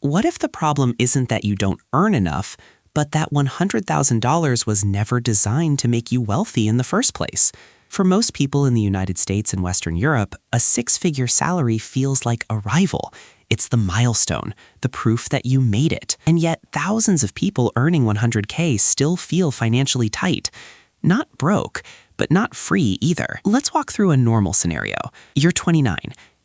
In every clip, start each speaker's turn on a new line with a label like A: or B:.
A: what if the problem isn't that you don't earn enough, but that $100,000 was never designed to make you wealthy in the first place? For most people in the United States and Western Europe, a six-figure salary feels like arrival. It's the milestone, the proof that you made it. And yet, thousands of people earning 100K still feel financially tight. Not broke, but not free either. Let's walk through a normal scenario. You're 29.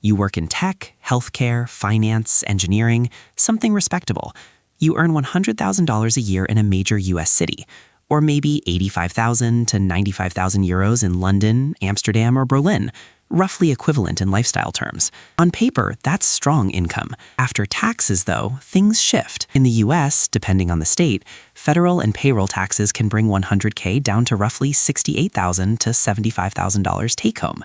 A: You work in tech, healthcare, finance, engineering, something respectable. You earn $100,000 a year in a major US city, or maybe 85,000 to 95,000 euros in London, Amsterdam, or Berlin, roughly equivalent in lifestyle terms. On paper, that's strong income. After taxes, though, things shift. In the US, depending on the state, federal and payroll taxes can bring 100K down to roughly $68,000 to $75,000 take-home.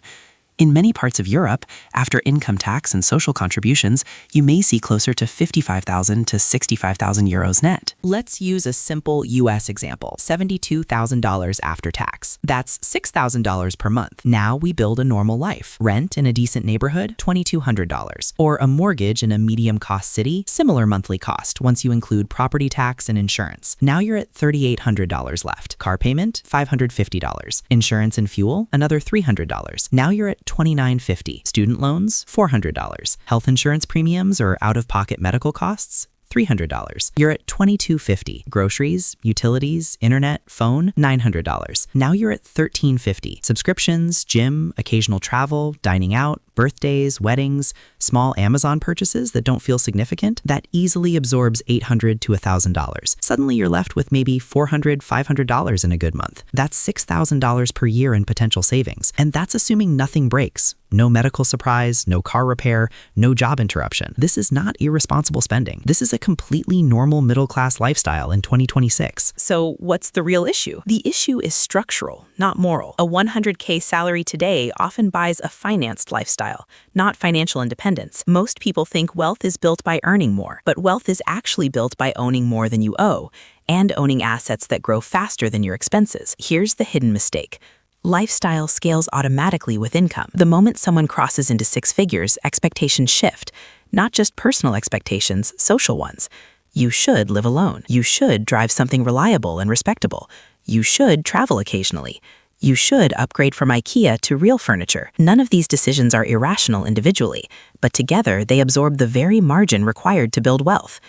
A: In many parts of Europe, after income tax and social contributions, you may see closer to 55,000 to 65,000 euros net.
B: Let's use a simple US example, $72,000 after tax. That's $6,000 per month. Now we build a normal life. Rent in a decent neighborhood, $2,200. Or a mortgage in a medium-cost city, similar monthly cost once you include property tax and insurance. Now you're at $3,800 left. Car payment, $550. Insurance and fuel, another $300. Now you're at $2,950. Student loans, $400. Health insurance premiums or out-of-pocket medical costs, $300. You're at $2,250. Groceries, utilities, internet, phone, $900. Now you're at $1,350. Subscriptions, gym, occasional travel, dining out, birthdays, weddings, small Amazon purchases that don't feel significant, that easily absorbs $800 to $1,000. Suddenly you're left with maybe $400, $500 in a good month. That's $6,000 per year in potential savings. And that's assuming nothing breaks. No medical surprise, no car repair, no job interruption. This is not irresponsible spending. This is a completely normal middle-class lifestyle in 2026.
C: So what's the real issue? The issue is structural, not moral. A 100K salary today often buys a financed lifestyle, not financial independence. Most people think wealth is built by earning more, but wealth is actually built by owning more than you owe and owning assets that grow faster than your expenses. Here's the hidden mistake. Lifestyle scales automatically with income. The moment someone crosses into six figures, expectations shift. Not just personal expectations, social ones. You should live alone. You should drive something reliable and respectable. You should travel occasionally. You should upgrade from IKEA to real furniture. None of these decisions are irrational individually, but together they absorb the very margin required to build wealth.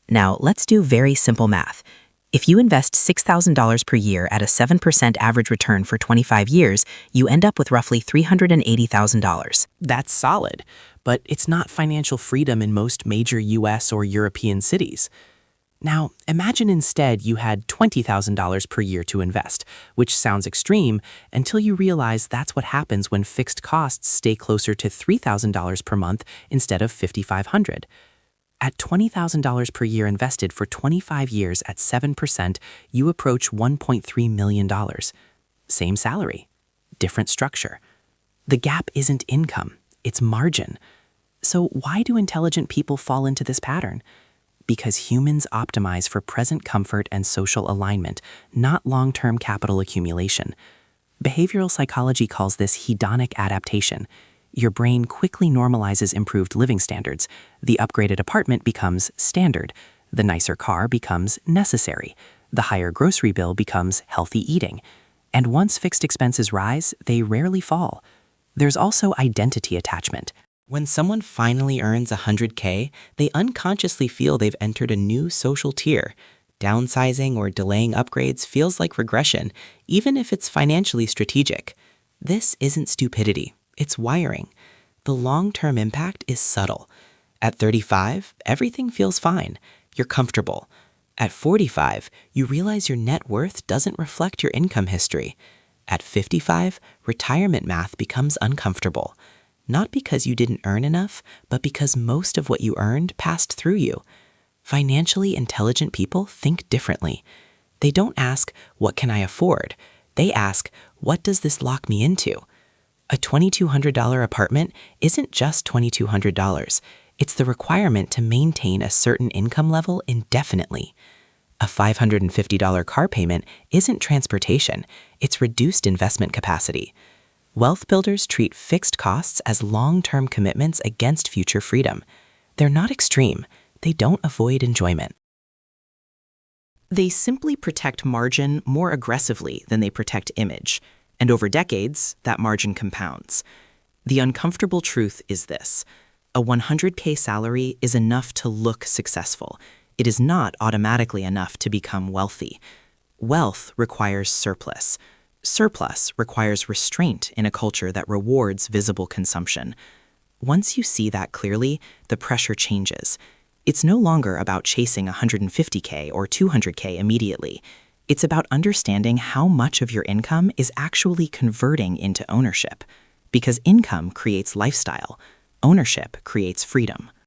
C: Now, let's do very simple math. If you invest $6,000 per year at a 7% average return for 25 years, you end up with roughly $380,000.
A: That's solid, but it's not financial freedom in most major US or European cities. Now, imagine instead you had $20,000 per year to invest, which sounds extreme until you realize that's what happens when fixed costs stay closer to $3,000 per month instead of $5,500. At $20,000 per year invested for 25 years at 7%, you approach $1.3 million. Same salary, different structure. The gap isn't income, it's margin. So why do intelligent people fall into this pattern? Because humans optimize for present comfort and social alignment, not long-term capital accumulation. Behavioral psychology calls this hedonic adaptation. Your brain quickly normalizes improved living standards. The upgraded apartment becomes standard. The nicer car becomes necessary. The higher grocery bill becomes healthy eating. And once fixed expenses rise, they rarely fall. There's also identity attachment. When someone finally earns 100K, they unconsciously feel they've entered a new social tier. Downsizing or delaying upgrades feels like regression, even if it's financially strategic. This isn't stupidity. It's wiring. The long-term impact is subtle. At 35, everything feels fine. You're comfortable. At 45, you realize your net worth doesn't reflect your income history. At 55, retirement math becomes uncomfortable. Not because you didn't earn enough, but because most of what you earned passed through you. Financially intelligent people think differently. They don't ask, what can I afford? They ask, what does this lock me into? A $2,200 apartment isn't just $2,200. It's the requirement to maintain a certain income level indefinitely. A $550 car payment isn't transportation. It's reduced investment capacity. Wealth builders treat fixed costs as long-term commitments against future freedom. They're not extreme. they don't avoid enjoyment. They simply protect margin more aggressively than they protect image, and over decades, that margin compounds. The uncomfortable truth is this: a 100K salary is enough to look successful. It is not automatically enough to become wealthy. Wealth requires surplus. Surplus requires restraint in a culture that rewards visible consumption. Once you see that clearly, the pressure changes. It's no longer about chasing 150K or 200K immediately. It's about understanding how much of your income is actually converting into ownership. Because income creates lifestyle. Ownership creates freedom.